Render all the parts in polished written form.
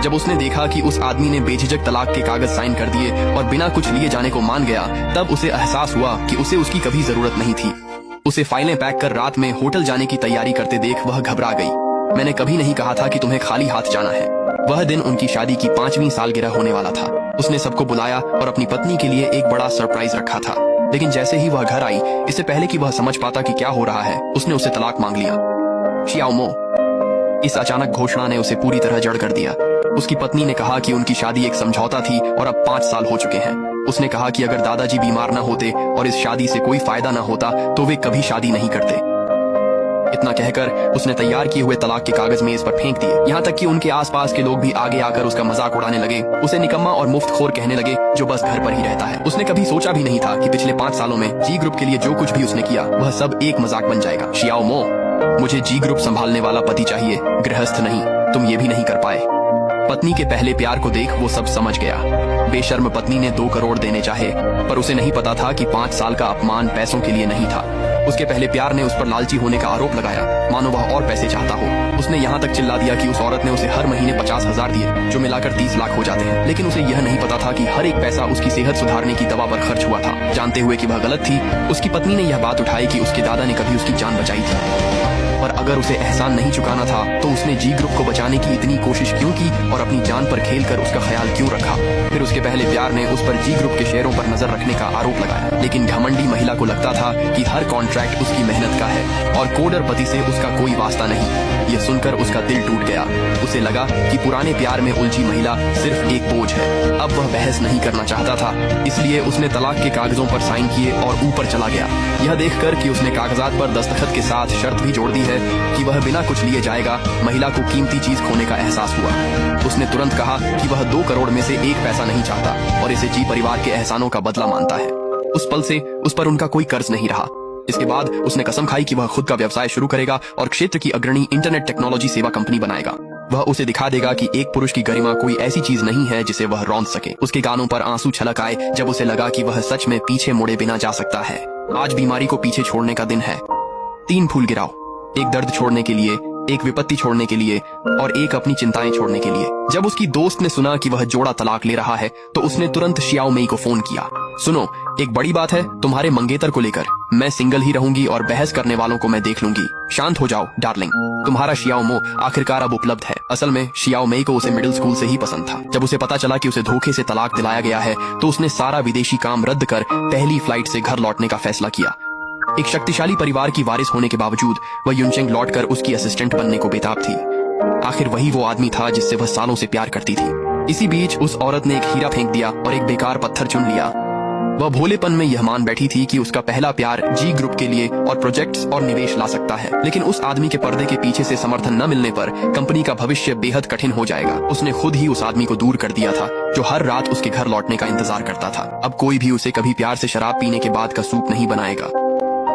जब उसने देखा कि उस आदमी ने बेझिझक तलाक के कागज साइन कर दिए और बिना कुछ लिए जाने को मान गया, तब उसे एहसास हुआ कि उसे उसकी कभी जरूरत नहीं थी। उसे फाइलें पैक कर रात में होटल जाने की तैयारी करते देख वह घबरा गई। मैंने कभी नहीं कहा था कि तुम्हें खाली हाथ जाना है। वह दिन उनकी शादी की 5वीं सालगिरह होने वाला था। उसने सबको बुलाया और अपनी पत्नी के लिए एक बड़ा सरप्राइज रखा था। लेकिन जैसे ही वह घर आई, इससे पहले कि वह समझ पाता कि क्या हो रहा है, उसने उसे तलाक मांग लिया। शियाओ मो, इस अचानक घोषणा ने उसे पूरी तरह जड़ कर दिया। उसकी पत्नी ने कहा कि उनकी शादी एक समझौता थी और अब 5 साल हो चुके हैं। उसने कहा कि अगर दादाजी बीमार न होते और इस शादी से कोई फायदा न होता तो वे कभी शादी नहीं करते। इतना कहकर उसने तैयार किए हुए तलाक के कागज मेज पर फेंक दिए। यहाँ तक कि उनके आसपास के लोग भी आगे आकर उसका मजाक उड़ाने लगे, उसे निकम्मा और मुफ्तखोर कहने लगे जो बस घर पर ही रहता है। उसने कभी सोचा भी नहीं था कि पिछले 5 सालों में जी ग्रुप के लिए जो कुछ भी उसने किया वह सब एक मजाक बन जाएगा। शियाओ मो, मुझे जी ग्रुप संभालने वाला पति चाहिए, गृहस्थ नहीं। तुम ये भी नहीं कर पाए। पत्नी के पहले प्यार को देख वो सब समझ गया। बेशर्म पत्नी ने 2 करोड़ देने चाहे, पर उसे नहीं पता था कि 5 साल का अपमान पैसों के लिए नहीं था। उसके पहले प्यार ने उस पर लालची होने का आरोप लगाया, मानो वह और पैसे चाहता हो। उसने यहाँ तक चिल्ला दिया कि उस औरत ने उसे हर महीने 50,000 दिए, जो मिलाकर 30 लाख हो जाते हैं। लेकिन उसे यह नहीं पता था कि हर एक पैसा उसकी सेहत सुधारने की दवा पर खर्च हुआ था। जानते हुए कि वह गलत थी, उसकी पत्नी ने यह बात उठाई कि उसके दादा ने कभी उसकी जान बचाई थी। पर अगर उसे एहसान नहीं चुकाना था तो उसने जी ग्रुप को बचाने की इतनी कोशिश क्यों की और अपनी जान पर खेलकर उसका ख्याल क्यों रखा। फिर उसके पहले प्यार ने उस पर जी ग्रुप के शेयरों पर नजर रखने का आरोप लगाया। लेकिन घमंडी महिला को लगता था कि हर कॉन्ट्रैक्ट उसकी मेहनत का है और कोडर पति से उसका कोई वास्ता नहीं। यह सुनकर उसका दिल टूट गया। उसे लगा कि पुराने प्यार में उलझी महिला सिर्फ एक बोझ है। अब वह बहस नहीं करना चाहता था, इसलिए उसने तलाक के कागजों पर साइन किए और ऊपर चला गया। यह देखकर कि उसने कागजात पर दस्तखत के साथ शर्त भी जोड़ दी है कि वह बिना कुछ लिए जाएगा, महिला को कीमती चीज खोने का एहसास हुआ। उसने तुरंत कहा कि वह 2 करोड़ में से 1 पैसा नहीं चाहता और इसे जी परिवार के एहसानों का बदला मानता है। उस पल से उस पर उनका कोई कर्ज नहीं रहा। इसके बाद उसने कसम खाई कि वह खुद का व्यवसाय शुरू करेगा और क्षेत्र की अग्रणी इंटरनेट टेक्नोलॉजी सेवा कंपनी बनाएगा। वह उसे दिखा देगा कि एक पुरुष की गरिमा कोई ऐसी चीज नहीं है जिसे वह रौंद सके। उसके कानों पर आंसू छलक आए जब उसे लगा कि वह सच में पीछे मुड़े बिना जा सकता है। आज बीमारी को पीछे छोड़ने का दिन है। 3 फूल गिराओ, एक दर्द छोड़ने के लिए, एक विपत्ति छोड़ने के लिए और एक अपनी चिंताएं छोड़ने के लिए। जब उसकी दोस्त ने सुना कि वह जोड़ा तलाक ले रहा है तो उसने तुरंत शियाओ मेई को फोन किया। सुनो, एक बड़ी बात है तुम्हारे मंगेतर को लेकर। मैं सिंगल ही रहूंगी और बहस करने वालों को मैं देख लूंगी। शांत हो जाओ डार्लिंग, तुम्हारा शियाओ मो आखिरकार अब उपलब्ध है। असल में शियाओ मेई को उसे मिडिल स्कूल से ही पसंद था। जब उसे पता चला कि उसे धोखे से तलाक दिलाया गया है तो उसने सारा विदेशी काम रद्द कर पहली फ्लाइट से घर लौटने का फैसला किया। एक शक्तिशाली परिवार की वारिस होने के बावजूद वह युनचेंग लौटकर उसकी असिस्टेंट बनने को बेताब थी। आखिर वही वो आदमी था जिससे वह सालों से प्यार करती थी। इसी बीच उस औरत ने एक हीरा फेंक दिया और एक बेकार पत्थर चुन लिया। वह भोलेपन में यह मान बैठी थी कि उसका पहला प्यार जी ग्रुप के लिए और प्रोजेक्ट्स और निवेश ला सकता है। लेकिन उस आदमी के पर्दे के पीछे से समर्थन न मिलने पर कंपनी का भविष्य बेहद कठिन हो जाएगा। उसने खुद ही उस आदमी को दूर कर दिया था जो हर रात उसके घर लौटने का इंतजार करता था। अब कोई भी उसे कभी प्यार से शराब पीने के बाद का सूप नहीं बनाएगा।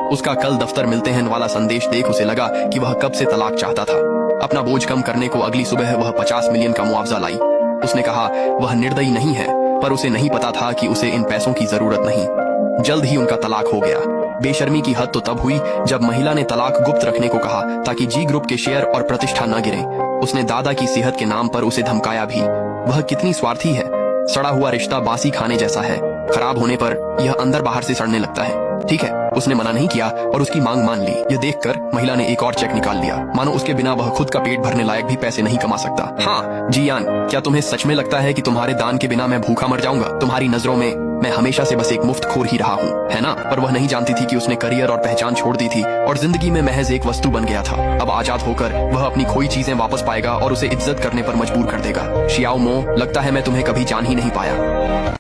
उसका कल दफ्तर मिलते हैं वाला संदेश देख उसे लगा कि वह कब से तलाक चाहता था। अपना बोझ कम करने को अगली सुबह वह 50 मिलियन का मुआवजा लाई। उसने कहा वह निर्दयी नहीं है, पर उसे नहीं पता था कि उसे इन पैसों की जरूरत नहीं। जल्द ही उनका तलाक हो गया। बेशर्मी की हद तो तब हुई जब महिला ने तलाक गुप्त रखने को कहा ताकि जी ग्रुप के शेयर और प्रतिष्ठा न गिरे। उसने दादा की सेहत के नाम पर उसे धमकाया भी। वह कितनी स्वार्थी है। सड़ा हुआ रिश्ता बासी खाने जैसा है। खराब होने पर यह अंदर बाहर से सड़ने लगता है। ठीक है, उसने मना नहीं किया और उसकी मांग मान ली। यह देखकर महिला ने एक और चेक निकाल लिया, मानो उसके बिना वह खुद का पेट भरने लायक भी पैसे नहीं कमा सकता। हाँ जियान, क्या तुम्हें सच में लगता है कि तुम्हारे दान के बिना मैं भूखा मर जाऊंगा? तुम्हारी नजरों में मैं हमेशा से बस एक मुफ्तखोर ही रहा हूँ, है ना? पर वह नहीं जानती थी कि उसने करियर और पहचान छोड़ दी थी और जिंदगी में महज एक वस्तु बन गया था। अब आजाद होकर वह अपनी खोई चीजें वापस पाएगा और उसे इज्जत करने पर मजबूर कर देगा। शियाओ मो, लगता है मैं तुम्हें कभी जान ही नहीं पाया।